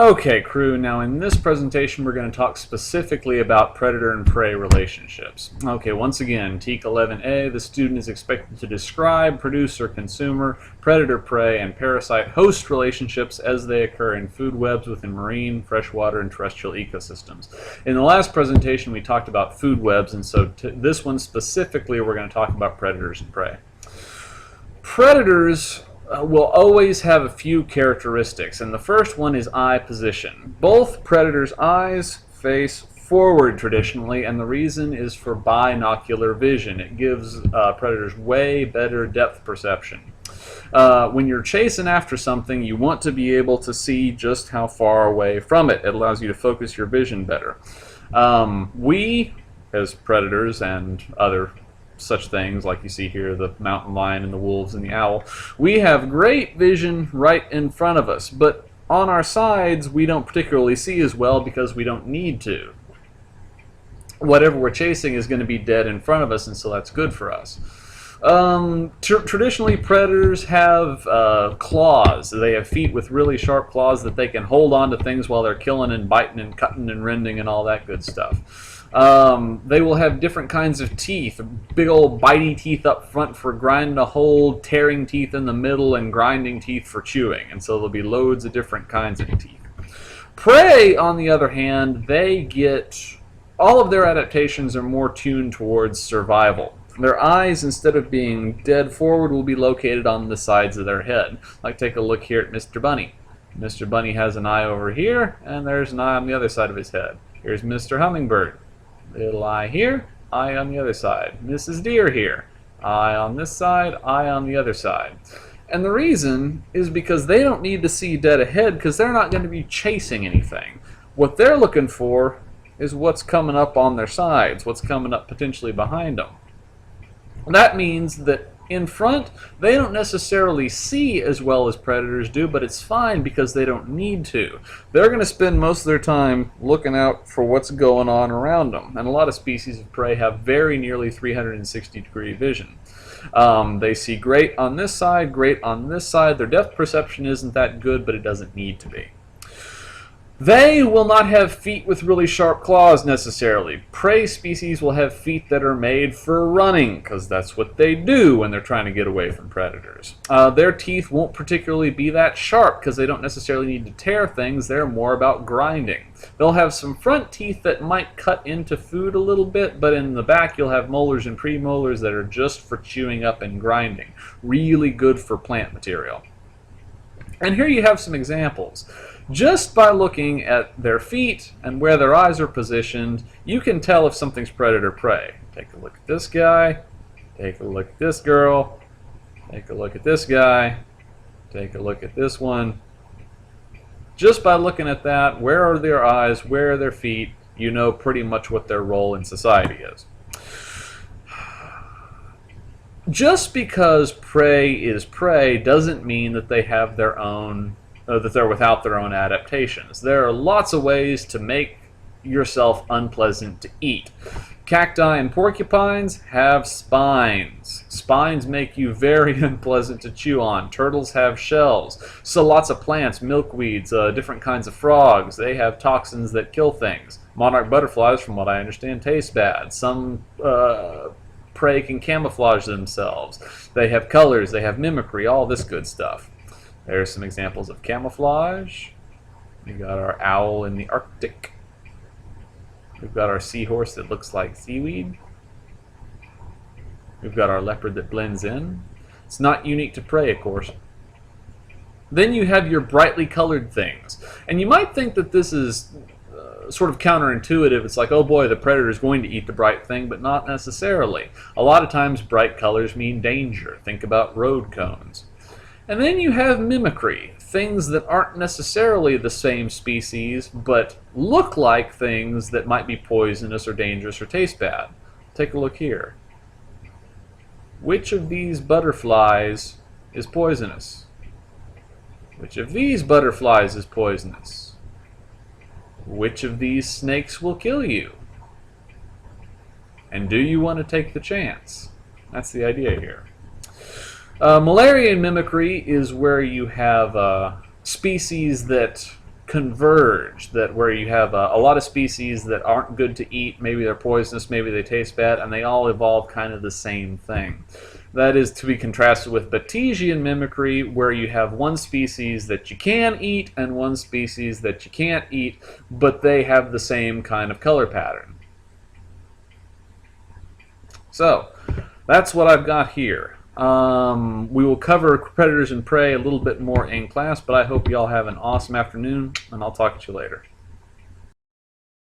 Okay, crew, now in this presentation we're going to talk specifically about predator and prey relationships. Okay, once again, TEK 11A, the student is expected to describe producer-consumer, predator-prey, and parasite-host relationships as they occur in food webs within marine, freshwater, and terrestrial ecosystems. In the last presentation we talked about food webs, and so this one specifically we're going to talk about predators and prey. Predators will always have a few characteristics, and the first one is eye position. Both predators' eyes face forward traditionally, and the reason is for binocular vision. It gives predators way better depth perception. When you're chasing after something, you want to be able to see just how far away from it. It allows you to focus your vision better. We, as predators and other such things like you see here, the mountain lion and the wolves and the owl, we have great vision right in front of us, but on our sides we don't particularly see as well because we don't need to. Whatever we're chasing is going to be dead in front of us, and so that's good for us. Traditionally, predators have claws. They have feet with really sharp claws that they can hold on to things while they're killing and biting and cutting and rending and all that good stuff. They will have different kinds of teeth, big old bitey teeth up front for grinding a hole, tearing teeth in the middle, and grinding teeth for chewing. And so there'll be loads of different kinds of teeth. Prey, on the other hand, all of their adaptations are more tuned towards survival. Their eyes, instead of being dead forward, will be located on the sides of their head. Like, take a look here at Mr. Bunny. Mr. Bunny has an eye over here, and there's an eye on the other side of his head. Here's Mr. Hummingbird. Little eye here, eye on the other side. Mrs. Deer here, eye on this side, eye on the other side. And the reason is because they don't need to see dead ahead because they're not going to be chasing anything. What they're looking for is what's coming up on their sides, what's coming up potentially behind them. That means that in front, they don't necessarily see as well as predators do, but it's fine because they don't need to. They're going to spend most of their time looking out for what's going on around them. And a lot of species of prey have very nearly 360-degree vision. They see great on this side, great on this side. Their depth perception isn't that good, but it doesn't need to be. They will not have feet with really sharp claws necessarily. Prey species will have feet that are made for running, because that's what they do when they're trying to get away from predators. Their teeth won't particularly be that sharp because they don't necessarily need to tear things. They're more about grinding. They'll have some front teeth that might cut into food a little bit, but in the back you'll have molars and premolars that are just for chewing up and grinding. Really good for plant material. And here you have some examples. Just by looking at their feet and where their eyes are positioned, you can tell if something's predator-prey. Take a look at this guy, take a look at this girl, take a look at this guy, take a look at this one. Just by looking at that, where are their eyes, where are their feet, you know pretty much what their role in society is. Just because prey is prey doesn't mean that they have their own, that they're without their own adaptations. There are lots of ways to make yourself unpleasant to eat. Cacti and porcupines have spines. Spines make you very unpleasant to chew on. Turtles have shells. So lots of plants, milkweeds, different kinds of frogs, they have toxins that kill things. Monarch butterflies, from what I understand, taste bad. Some prey can camouflage themselves. They have colors, they have mimicry, all this good stuff. There's some examples of camouflage. We got our owl in the Arctic. We've got our seahorse that looks like seaweed. We've got our leopard that blends in. It's not unique to prey, of course. Then you have your brightly colored things. And you might think that this is sort of counterintuitive. It's like, oh boy, the predator is going to eat the bright thing, but not necessarily. A lot of times bright colors mean danger. Think about road cones. And then you have mimicry, things that aren't necessarily the same species, but look like things that might be poisonous or dangerous or taste bad. Take a look here. Which of these butterflies is poisonous? Which of these butterflies is poisonous? Which of these snakes will kill you? And do you want to take the chance? That's the idea here. Malarian mimicry is where you have species that converge, that where you have a lot of species that aren't good to eat, maybe they're poisonous, maybe they taste bad, and they all evolve kind of the same thing. That is to be contrasted with Batesian mimicry, where you have one species that you can eat and one species that you can't eat, but they have the same kind of color pattern. So, that's what I've got here. We will cover predators and prey a little bit more in class, but I hope you all have an awesome afternoon, and I'll talk to you later.